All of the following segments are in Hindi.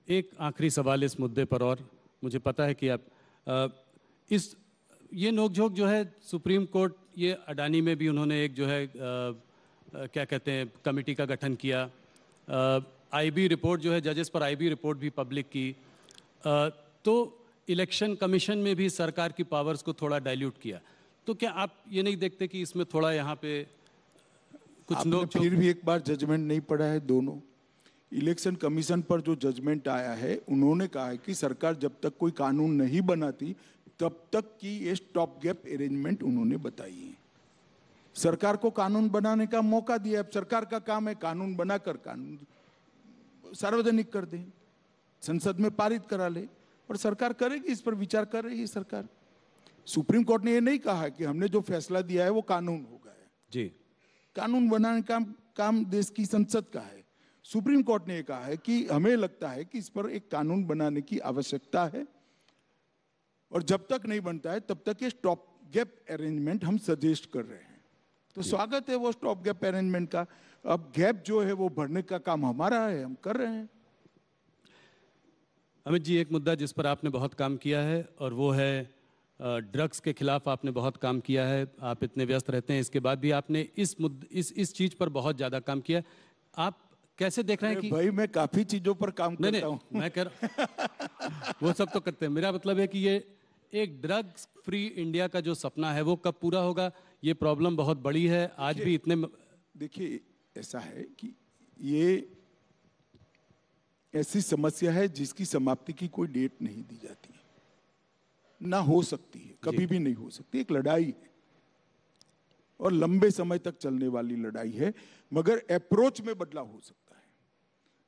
एक आखिरी सवाल इस मुद्दे पर, और मुझे पता है कि आप इस ये नोकझोंक जो है सुप्रीम कोर्ट, ये अडानी में भी उन्होंने एक जो है क्या कहते हैं कमेटी का गठन किया, आईबी रिपोर्ट जो है जजेस पर आईबी रिपोर्ट भी पब्लिक की, तो इलेक्शन कमीशन में भी सरकार की पावर्स को थोड़ा डाइल्यूट किया। तो क्या आप ये नहीं देखते कि इसमें थोड़ा यहाँ पे कुछ नोकझोंक? फिर भी एक बार जजमेंट नहीं पड़ा है। दोनों इलेक्शन कमीशन पर जो जजमेंट आया है, उन्होंने कहा है कि सरकार जब तक कोई कानून नहीं बनाती तब तक की ये स्टॉप गैप अरेंजमेंट उन्होंने बताई है। सरकार को कानून बनाने का मौका दिया। अब सरकार का काम है कानून बनाकर कानून सार्वजनिक कर दे, संसद में पारित करा ले, और सरकार करेगी, इस पर विचार कर रही है सरकार। सुप्रीम कोर्ट ने ये नहीं कहा कि हमने जो फैसला दिया है वो कानून हो गया है जी। कानून बनाने का काम देश की संसद का है। सुप्रीम कोर्ट ने ये कहा है कि हमें लगता है कि इस पर एक कानून बनाने की आवश्यकता है, और जब तक नहीं बनता है तब तक ये स्टॉप गैप अरेंजमेंट हम सजेस्ट कर रहे हैं। तो स्वागत है वो स्टॉप गैप अरेंजमेंट का। अब गैप जो है वो भरने का काम हमारा है, हम कर रहे हैं। अमित जी, एक मुद्दा जिस पर आपने बहुत काम किया है और वो है ड्रग्स के खिलाफ आपने बहुत काम किया है। आप इतने व्यस्त रहते हैं, इसके बाद भी आपने इस चीज पर बहुत ज्यादा काम किया। आप कैसे देख रहे हैं कि भाई मैं काफी चीजों पर काम करता हूं। मैं कह रहा वो सब तो करते हैं, मेरा मतलब है कि ये एक ड्रग्स फ्री इंडिया का जो सपना है वो कब पूरा होगा? ये प्रॉब्लम बहुत बड़ी है आज भी इतने। देखिए ऐसा है कि ये ऐसी समस्या है जिसकी समाप्ति की कोई डेट नहीं दी जाती, ना हो सकती है, कभी भी नहीं हो सकती। एक लड़ाई है और लंबे समय तक चलने वाली लड़ाई है, मगर अप्रोच में बदलाव हो सकता है।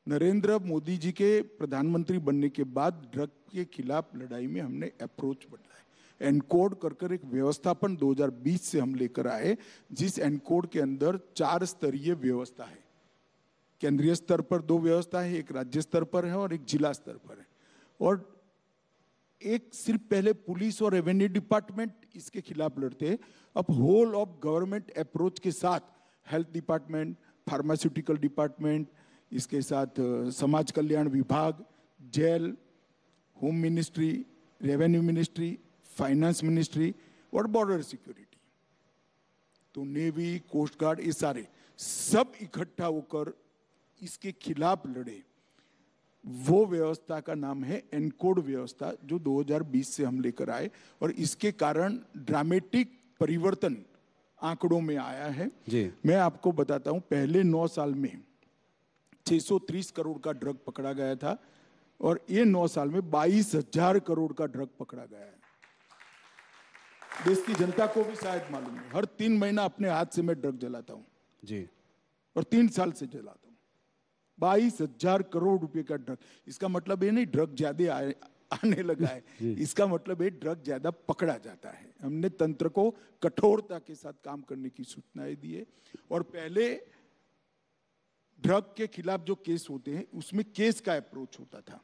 नरेंद्र मोदी जी के प्रधानमंत्री बनने के बाद ड्रग के खिलाफ लड़ाई में हमने अप्रोच बदला है। एनकोड कर एक व्यवस्थापन 2020 से हम लेकर आए, जिस एनकोड के अंदर 4 स्तरीय व्यवस्था है। केंद्रीय स्तर पर 2 व्यवस्था है, एक राज्य स्तर पर है और एक जिला स्तर पर है। और एक सिर्फ पहले पुलिस और रेवेन्यू डिपार्टमेंट इसके खिलाफ लड़ते, अब होल ऑफ गवर्नमेंट अप्रोच के साथ हेल्थ डिपार्टमेंट, फार्मास्यूटिकल डिपार्टमेंट, इसके साथ समाज कल्याण विभाग, जेल, home ministry, revenue ministry, finance ministry और बॉर्डर सिक्योरिटी, तो नेवी, कोस्ट गार्ड, ये सारे सब इकट्ठा होकर इसके खिलाफ लड़े। वो व्यवस्था का नाम है एनकोड व्यवस्था, जो 2020 से हम लेकर आए, और इसके कारण ड्रामेटिक परिवर्तन आंकड़ों में आया है जी। मैं आपको बताता हूं, पहले 9 साल में 630 करोड़ का ड्रग पकड़ा गया था, और ये 9 साल में 22,000 करोड़ का ड्रग पकड़ा गया है। देश की जनता को भी शायद मालूम है, हर 3 महीना अपने हाथ से मैं ड्रग जलाता हूं जी, और 3 साल से जलाता हूं। 22,000 करोड़ रुपए का ड्रग। इसका मतलब ये नहीं ड्रग ज्यादा आने लगा है, इसका मतलब ये ड्रग ज्यादा पकड़ा जाता है। हमने तंत्र को कठोरता के साथ काम करने की सूचनाएं दी है। और पहले ड्रग के खिलाफ जो केस होते हैं उसमें केस का अप्रोच होता था।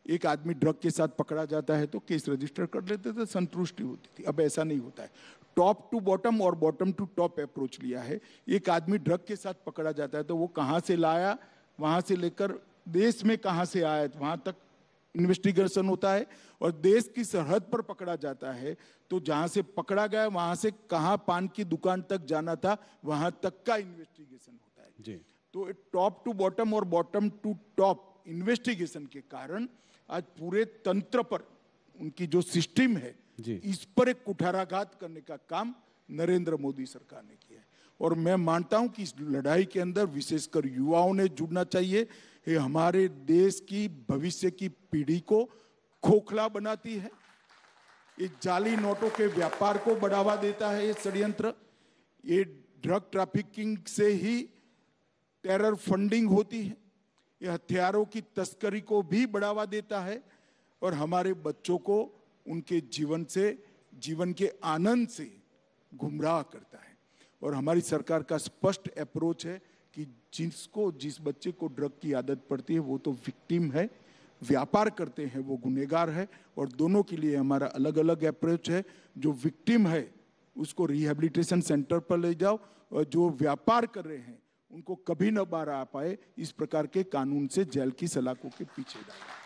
एक आदमी ड्रग के साथ पकड़ा जाता है तो केस रजिस्टर कर लेते थे, संतुष्टि होती थी। अब ऐसा नहीं होता है, टॉप टू बॉटम और बॉटम टू टॉप अप्रोच लिया है। एक आदमी ड्रग के साथ पकड़ा जाता है तो वो कहां से लाया, वहां से लेकर देश में कहां से आया, वहां तक इन्वेस्टिगेशन होता है। और देश की सरहद पर पकड़ा जाता है तो जहां से पकड़ा गया वहां से कहां पान की दुकान तक जाना था, वहां तक का इन्वेस्टिगेशन होता है जी। तो टॉप टू बॉटम और बॉटम टू टॉप इन्वेस्टिगेशन के कारण आज पूरे तंत्र पर, उनकी जो सिस्टम है इस पर एक कुठाराघात करने का काम नरेंद्र मोदी सरकार ने किया है। और मैं मानता हूं कि इस लड़ाई के अंदर विशेषकर युवाओं ने जुड़ना चाहिए। ये हमारे देश की भविष्य की पीढ़ी को खोखला बनाती है, ये जाली नोटों के व्यापार को बढ़ावा देता है, ये षड्यंत्र, ये ड्रग ट्रैफिकिंग से ही टेरर फंडिंग होती है, ये हथियारों की तस्करी को भी बढ़ावा देता है, और हमारे बच्चों को उनके जीवन के आनंद से गुमराह करता है। और हमारी सरकार का स्पष्ट अप्रोच है कि जिस बच्चे को ड्रग की आदत पड़ती है वो तो विक्टिम है, व्यापार करते हैं वो गुनहगार है। और दोनों के लिए हमारा अलग अलग अप्रोच है। जो विक्टिम है उसको रिहैबिलिटेशन सेंटर पर ले जाओ, और जो व्यापार कर रहे हैं उनको कभी न बाहर आ पाए, इस प्रकार के कानून से जेल की सलाखों के पीछे डाला।